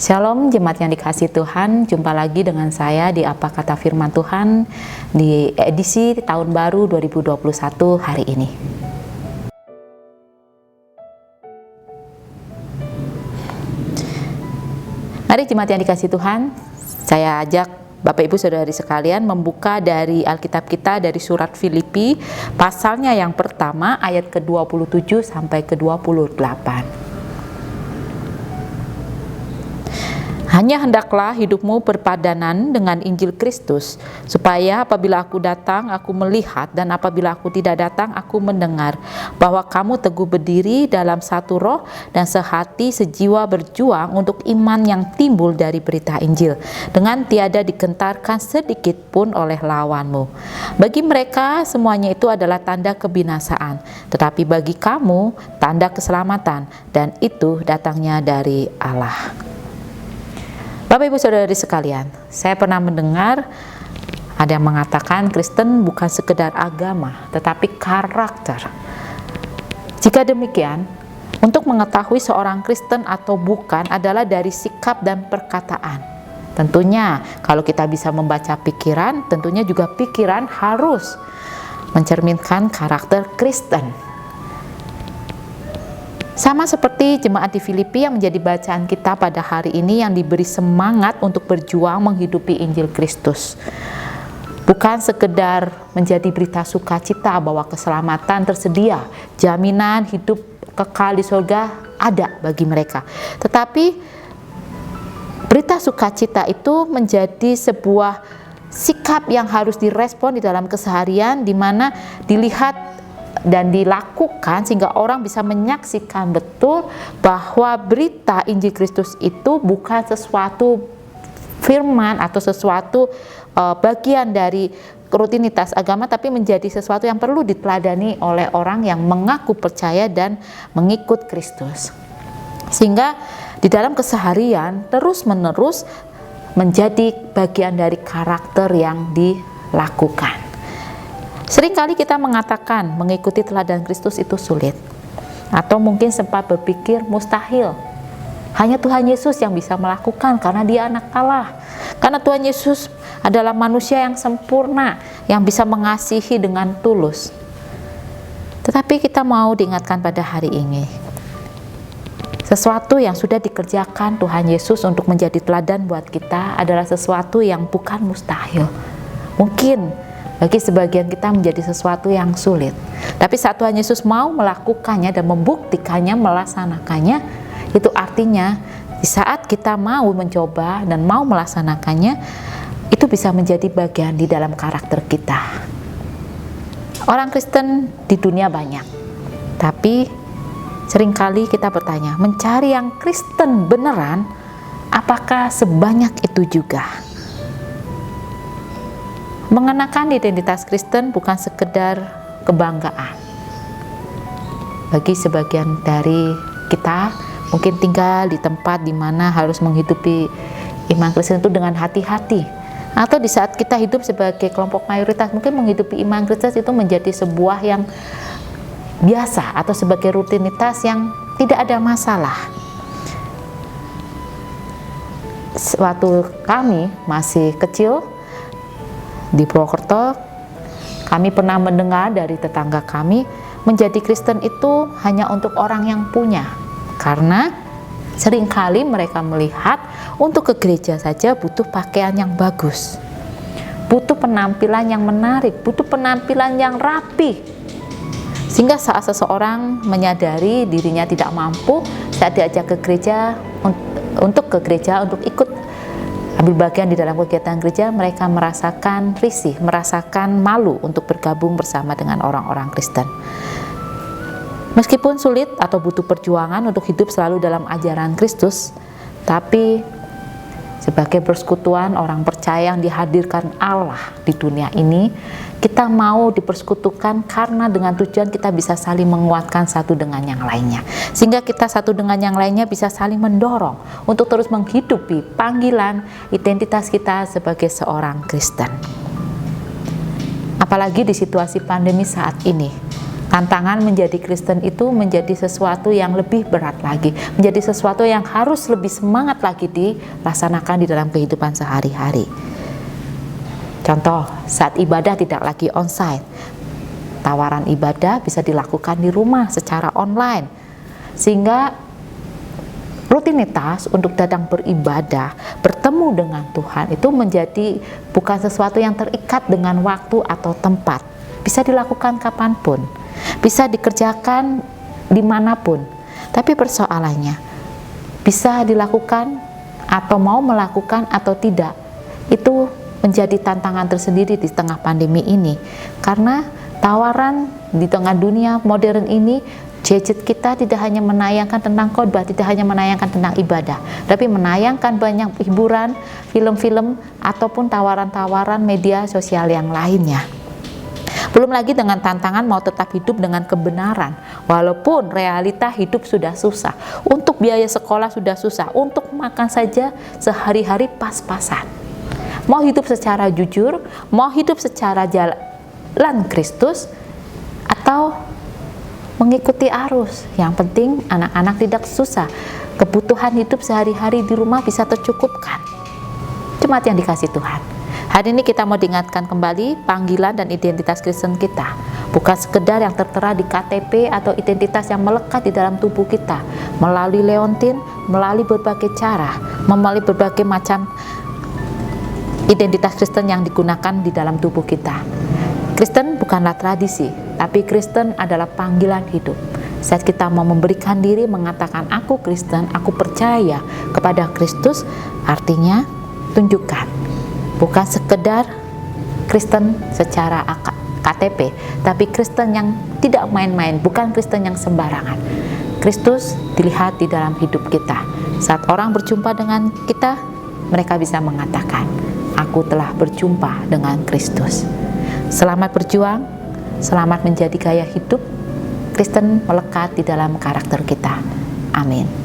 Shalom jemaat yang dikasihi Tuhan, jumpa lagi dengan saya di Apa Kata Firman Tuhan di edisi tahun baru 2021 hari ini. Mari jemaat yang dikasihi Tuhan, saya ajak Bapak Ibu Saudari sekalian membuka dari Alkitab kita dari surat Filipi pasalnya yang pertama ayat ke-27 sampai ke-28. Hanya hendaklah hidupmu berpadanan dengan Injil Kristus, supaya apabila aku datang, aku melihat, dan apabila aku tidak datang, aku mendengar, bahwa kamu teguh berdiri dalam satu roh dan sehati sejiwa berjuang untuk iman yang timbul dari berita Injil, dengan tiada digentarkan sedikit pun oleh lawanmu. Bagi mereka semuanya itu adalah tanda kebinasaan, tetapi bagi kamu tanda keselamatan, dan itu datangnya dari Allah. Bapak Ibu Saudari sekalian, saya pernah mendengar ada yang mengatakan Kristen bukan sekedar agama, tetapi karakter. Jika demikian, untuk mengetahui seorang Kristen atau bukan adalah dari sikap dan perkataan. Tentunya kalau kita bisa membaca pikiran, tentunya juga pikiran harus mencerminkan karakter Kristen. Sama seperti jemaat di Filipi yang menjadi bacaan kita pada hari ini, yang diberi semangat untuk berjuang menghidupi Injil Kristus. Bukan sekedar menjadi berita sukacita bahwa keselamatan tersedia, jaminan hidup kekal di surga ada bagi mereka. Tetapi berita sukacita itu menjadi sebuah sikap yang harus direspon di dalam keseharian, di mana dilihat dan dilakukan sehingga orang bisa menyaksikan betul bahwa berita Injil Kristus itu bukan sesuatu firman atau sesuatu bagian dari rutinitas agama, tapi menjadi sesuatu yang perlu diteladani oleh orang yang mengaku percaya dan mengikut Kristus, sehingga di dalam keseharian terus-menerus menjadi bagian dari karakter yang dilakukan. Seringkali kita mengatakan mengikuti teladan Kristus itu sulit, atau mungkin sempat berpikir mustahil. Hanya Tuhan Yesus yang bisa melakukan karena Dia anak Allah. Karena Tuhan Yesus adalah manusia yang sempurna, yang bisa mengasihi dengan tulus. Tetapi kita mau diingatkan pada hari ini, sesuatu yang sudah dikerjakan Tuhan Yesus untuk menjadi teladan buat kita adalah sesuatu yang bukan mustahil. Mungkin bagi sebagian kita menjadi sesuatu yang sulit, tapi saat Tuhan Yesus mau melakukannya dan membuktikannya, melaksanakannya, itu artinya di saat kita mau mencoba dan mau melaksanakannya, itu bisa menjadi bagian di dalam karakter kita. Orang Kristen di dunia banyak, tapi seringkali kita bertanya, mencari yang Kristen beneran, apakah sebanyak itu juga? Mengenakan identitas Kristen bukan sekedar kebanggaan. Bagi sebagian dari kita, mungkin tinggal di tempat di mana harus menghidupi iman Kristen itu dengan hati-hati. Atau di saat kita hidup sebagai kelompok mayoritas, mungkin menghidupi iman Kristen itu menjadi sebuah yang biasa atau sebagai rutinitas yang tidak ada masalah. Waktu kami masih kecil, di Purwokerto, kami pernah mendengar dari tetangga kami, menjadi Kristen itu hanya untuk orang yang punya, karena seringkali mereka melihat untuk ke gereja saja butuh pakaian yang bagus, butuh penampilan yang menarik, butuh penampilan yang rapi, sehingga saat seseorang menyadari dirinya tidak mampu, saat diajak ke gereja untuk ikut ambil bagian di dalam kegiatan gereja, mereka merasakan risih, merasakan malu untuk bergabung bersama dengan orang-orang Kristen. Meskipun sulit atau butuh perjuangan untuk hidup selalu dalam ajaran Kristus, tapi sebagai persekutuan orang percaya yang dihadirkan Allah di dunia ini, kita mau dipersekutukan karena dengan tujuan kita bisa saling menguatkan satu dengan yang lainnya, sehingga kita satu dengan yang lainnya bisa saling mendorong untuk terus menghidupi panggilan identitas kita sebagai seorang Kristen. Apalagi di situasi pandemi saat ini, Tantangan menjadi Kristen itu menjadi sesuatu yang lebih berat lagi, menjadi sesuatu yang harus lebih semangat lagi dilaksanakan di dalam kehidupan sehari-hari. Contoh, saat ibadah tidak lagi onsite, tawaran ibadah bisa dilakukan di rumah secara online, sehingga rutinitas untuk datang beribadah, bertemu dengan Tuhan itu menjadi bukan sesuatu yang terikat dengan waktu atau tempat, bisa dilakukan kapanpun, bisa dikerjakan dimanapun. Tapi persoalannya, bisa dilakukan atau mau melakukan atau tidak, itu menjadi tantangan tersendiri di tengah pandemi ini. Karena tawaran di tengah dunia modern ini, gadget kita tidak hanya menayangkan tentang khotbah, tidak hanya menayangkan tentang ibadah, tapi menayangkan banyak hiburan, film-film, ataupun tawaran-tawaran media sosial yang lainnya. Belum lagi dengan tantangan mau tetap hidup dengan kebenaran, walaupun realita hidup sudah susah, untuk biaya sekolah sudah susah, untuk makan saja sehari-hari pas-pasan. Mau hidup secara jujur, mau hidup secara jalan Kristus, atau mengikuti arus. Yang penting anak-anak tidak susah, kebutuhan hidup sehari-hari di rumah bisa tercukupkan. Jemaat yang dikasihi Tuhan, hari ini kita mau diingatkan kembali panggilan dan identitas Kristen kita, bukan sekedar yang tertera di KTP atau identitas yang melekat di dalam tubuh kita melalui leontin, melalui berbagai cara, melalui berbagai macam identitas Kristen yang digunakan di dalam tubuh kita. Kristen bukanlah tradisi, tapi Kristen adalah panggilan hidup. Saat kita mau memberikan diri, mengatakan aku Kristen, aku percaya kepada Kristus, artinya tunjukkan, bukan sekedar Kristen secara KTP, tapi Kristen yang tidak main-main, bukan Kristen yang sembarangan. Kristus dilihat di dalam hidup kita. Saat orang berjumpa dengan kita, mereka bisa mengatakan, aku telah berjumpa dengan Kristus. Selamat berjuang, selamat menjadi gaya hidup Kristen melekat di dalam karakter kita. Amin.